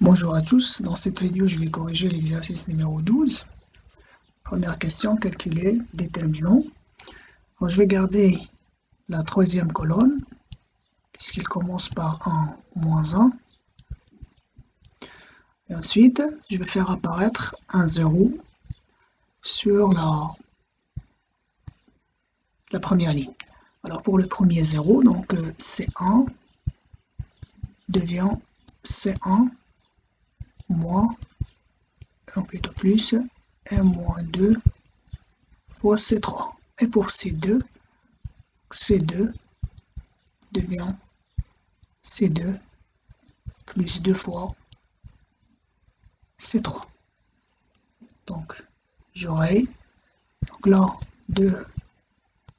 Bonjour à tous, dans cette vidéo je vais corriger l'exercice numéro 12. Première question, calculer déterminant. Alors, je vais garder la troisième colonne puisqu'il commence par 1, moins 1. Et ensuite, je vais faire apparaître un 0 sur la première ligne. Alors pour le premier 0, donc C1 devient C1 moins, ou plutôt plus, M moins 2 fois C3. Et pour C2 devient C2 plus 2 fois C3. Donc, j'aurai là 2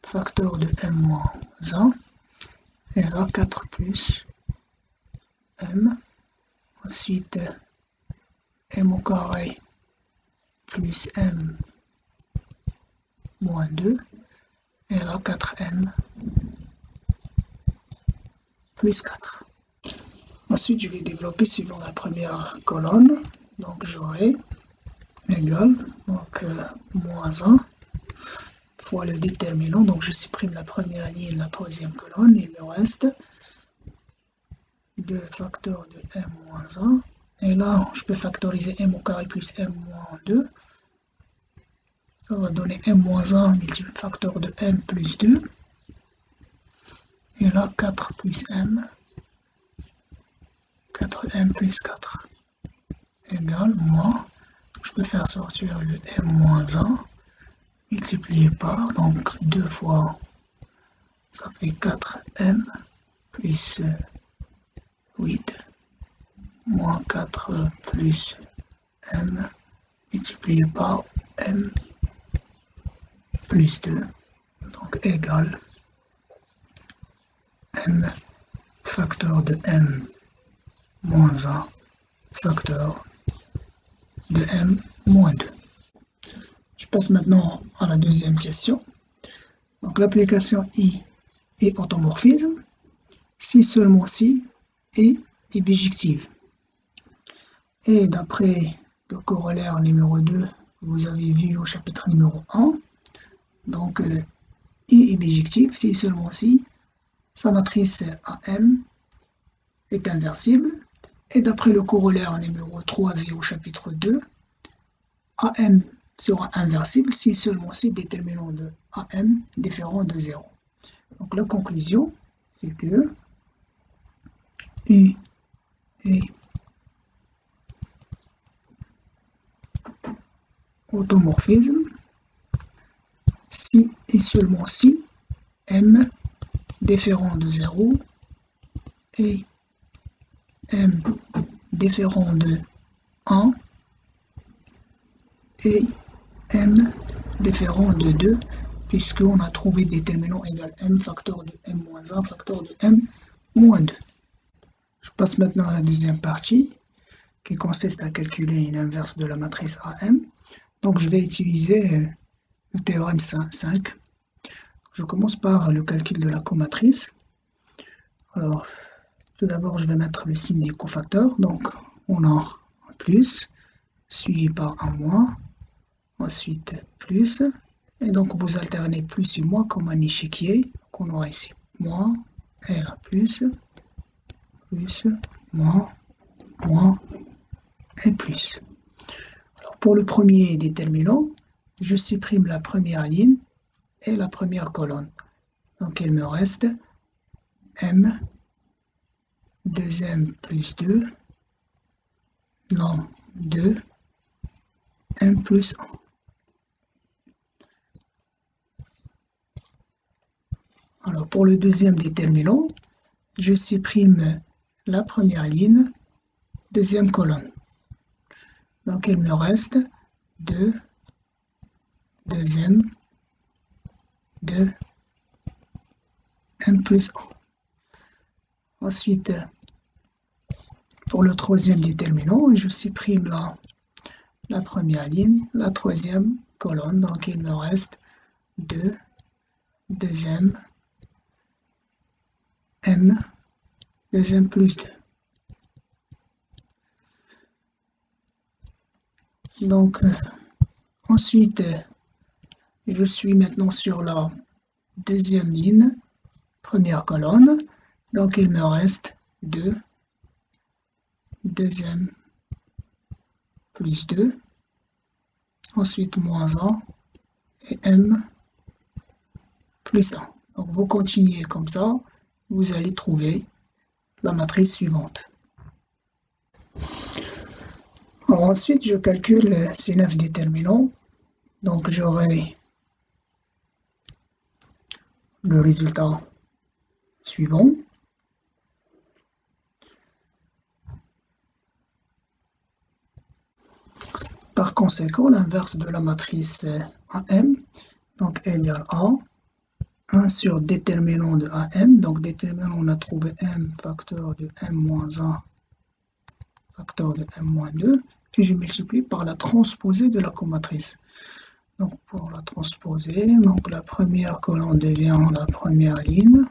facteurs de M-1 et là 4 plus M. Ensuite, M au carré plus M moins 2 et là 4M plus 4. Ensuite, je vais développer suivant la première colonne. Donc, j'aurai égal, donc moins 1 fois le déterminant. Donc, je supprime la première ligne, la troisième colonne. Il me reste 2 facteurs de M moins 1. Et là, je peux factoriser M au carré plus M moins 2. Ça va donner M moins 1 multiplié facteur de M plus 2. Et là, 4 plus M. 4M plus 4 égale moins. Je peux faire sortir le M moins 1 multiplié par, donc 2 fois, ça fait 4M plus 8 moins 4 plus M multiplié par M plus 2, donc égale M facteur de M moins 1 facteur de M moins 2. Je passe maintenant à la deuxième question. Donc l'application I est automorphisme, si seulement si est bijective. Et d'après le corollaire numéro 2, vous avez vu au chapitre numéro 1, donc I est bijective, si seulement si, sa matrice AM est inversible. Et d'après le corollaire numéro 3 vu au chapitre 2, AM sera inversible si seulement si déterminant de AM différent de 0. Donc la conclusion, c'est que I est automorphisme si et seulement si M différent de 0 et M différent de 1 et M différent de 2, puisqu'on a trouvé déterminant égal M facteur de M moins 1 facteur de M moins 2. Je passe maintenant à la deuxième partie, qui consiste à calculer une inverse de la matrice AM. Donc je vais utiliser le théorème 5. Je commence par le calcul de la comatrice. Alors, tout d'abord, je vais mettre le signe des cofacteurs. Donc, on a un plus, suivi par un moins, ensuite plus, et donc vous alternez plus et moins comme un échiquier. Donc, on aura ici moins, et là plus, moins, et plus. Alors, pour le premier déterminant, je supprime la première ligne et la première colonne. Donc, il me reste M, 2M plus 2, non, 2, M plus 1. Alors, pour le deuxième déterminant, je supprime la première ligne, deuxième colonne. Donc, il me reste 2, 2M, 2, M plus 1. Ensuite, pour le troisième déterminant, je supprime la première ligne, la troisième colonne. Donc, il me reste 2, 2M, M, 2M plus 2. Donc, ensuite, je suis maintenant sur la deuxième ligne, première colonne. Donc, il me reste 2, deuxième plus 2, ensuite moins 1 et m plus 1. Donc, vous continuez comme ça, vous allez trouver la matrice suivante. Alors, ensuite, je calcule ces 9 déterminants. Donc, j'aurai le résultat suivant. Par conséquent, l'inverse de la matrice AM, donc égale A, 1 sur déterminant de AM, donc déterminant, on a trouvé M facteur de M moins 1, facteur de M moins 2, et je multiplie par la transposée de la comatrice. Donc pour la transposer, donc la première colonne devient la première ligne.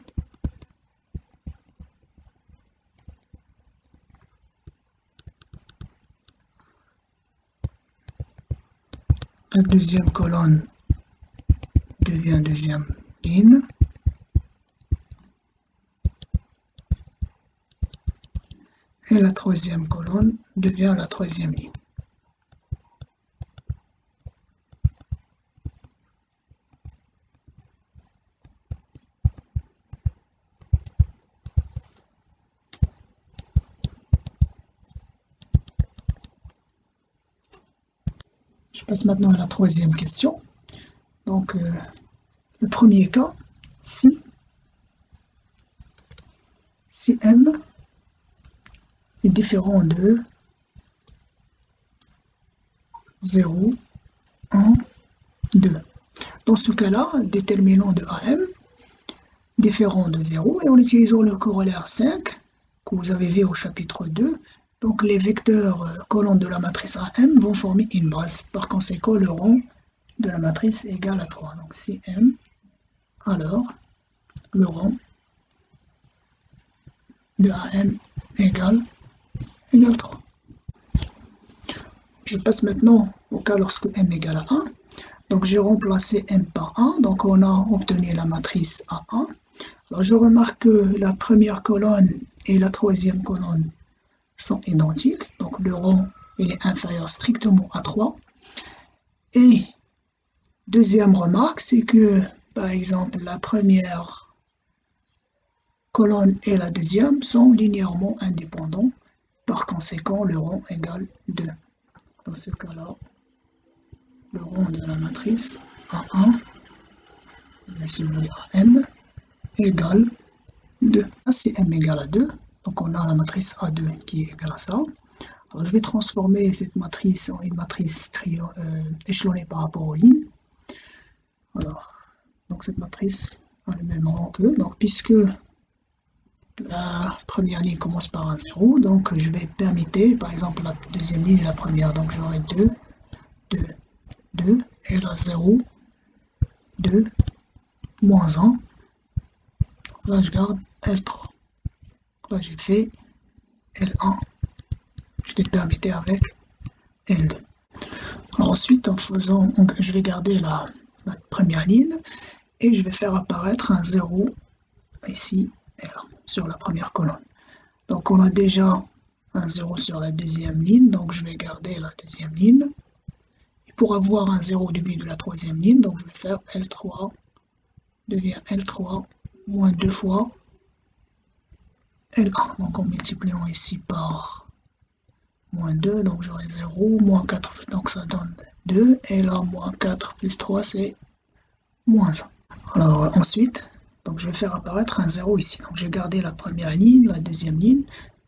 La deuxième colonne devient deuxième ligne. Et la troisième colonne devient la troisième ligne. Je passe maintenant à la troisième question. Donc, le premier cas, si M est différent de 0, 1, 2. Dans ce cas-là, déterminant de AM différent de 0, et en utilisant le corollaire 5, que vous avez vu au chapitre 2, donc les vecteurs colonnes de la matrice AM vont former une base. Par conséquent, le rang de la matrice est égal à 3. Donc si M, alors le rang de AM égale 3. Je passe maintenant au cas lorsque M égale à 1. Donc j'ai remplacé M par 1, donc on a obtenu la matrice A1. Alors je remarque que la première colonne et la troisième colonne sont identiques, donc le rang il est inférieur strictement à 3. Et deuxième remarque, c'est que par exemple la première colonne et la deuxième sont linéairement indépendants, par conséquent le rang égale 2. Dans ce cas-là, le rang de la matrice A1, celui à M, égale 2. Si M égale à 2, donc on a la matrice A2 qui est égale à ça. Alors je vais transformer cette matrice en une matrice échelonnée par rapport aux lignes. Alors, donc cette matrice a le même rang que, donc puisque la première ligne commence par un 0, donc je vais permuter, par exemple la deuxième ligne et la première, donc j'aurai 2, 2, 2, et là 0, 2, moins 1. Là je garde L3. Là j'ai fait L1. Je vais permuter avec L2. Alors ensuite, en faisant, donc, je vais garder la première ligne et je vais faire apparaître un 0 ici et là, sur la première colonne. Donc on a déjà un 0 sur la deuxième ligne, donc je vais garder la deuxième ligne. Et pour avoir un 0 au début de la troisième ligne, donc je vais faire L3 devient L3 moins 2 fois L1. Donc en multipliant ici par moins 2, donc j'aurai 0, moins 4, donc ça donne 2, et là, moins 4 plus 3, c'est moins 1. Alors ensuite, donc je vais faire apparaître un 0 ici. Donc je vais garder la première ligne, la deuxième ligne,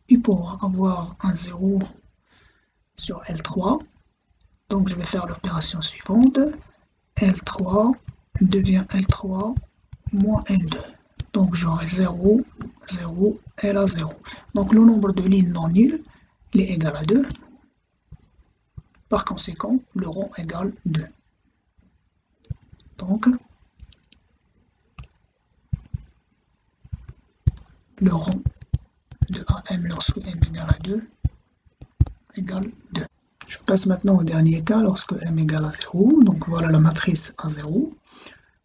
et pour avoir un 0 sur L3, donc je vais faire l'opération suivante, L3 devient L3 moins L2. Donc j'aurai 0, 0, et là 0. Donc le nombre de lignes non nulles, il est égal à 2. Par conséquent, le rang égale 2. Donc, le rang de AM lorsque M égale à 2 égale 2. Je passe maintenant au dernier cas lorsque m égale à 0. Donc voilà la matrice à 0.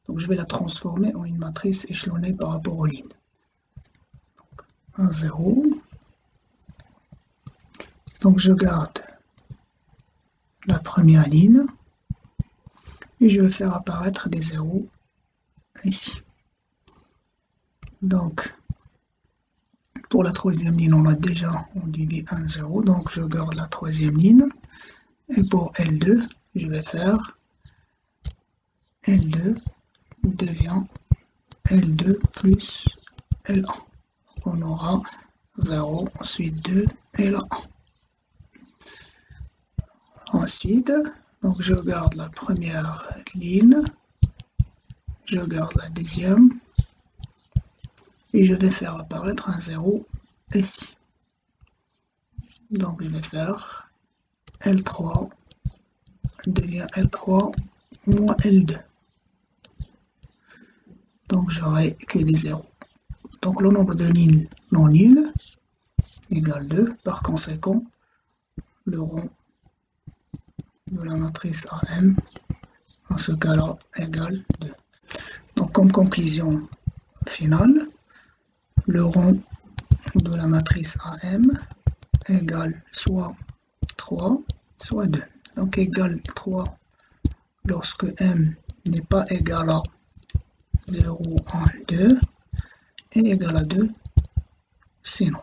Donc je vais la transformer en une matrice échelonnée par rapport aux lignes. Donc, 1, 0. Donc je garde la première ligne et je vais faire apparaître des zéros ici. Donc pour la troisième ligne, on a déjà ondulé 1, 0, donc je garde la troisième ligne. Et pour L2, je vais faire L2 devient L2 plus L1. Donc on aura 0, ensuite 2 et là 1. Ensuite, donc je garde la première ligne, je garde la deuxième, et je vais faire apparaître un 0 ici. Donc je vais faire L3 devient L3 moins L2. Donc j'aurai que des zéros. Donc le nombre de lignes non nulles égale 2. Par conséquent, le rond de la matrice AM, en ce cas-là, égale 2. Donc comme conclusion finale, le rond de la matrice AM égale soit 3, soit 2. Donc égale 3 lorsque M n'est pas égal à 0, 1, 2 et égal à 2 sinon.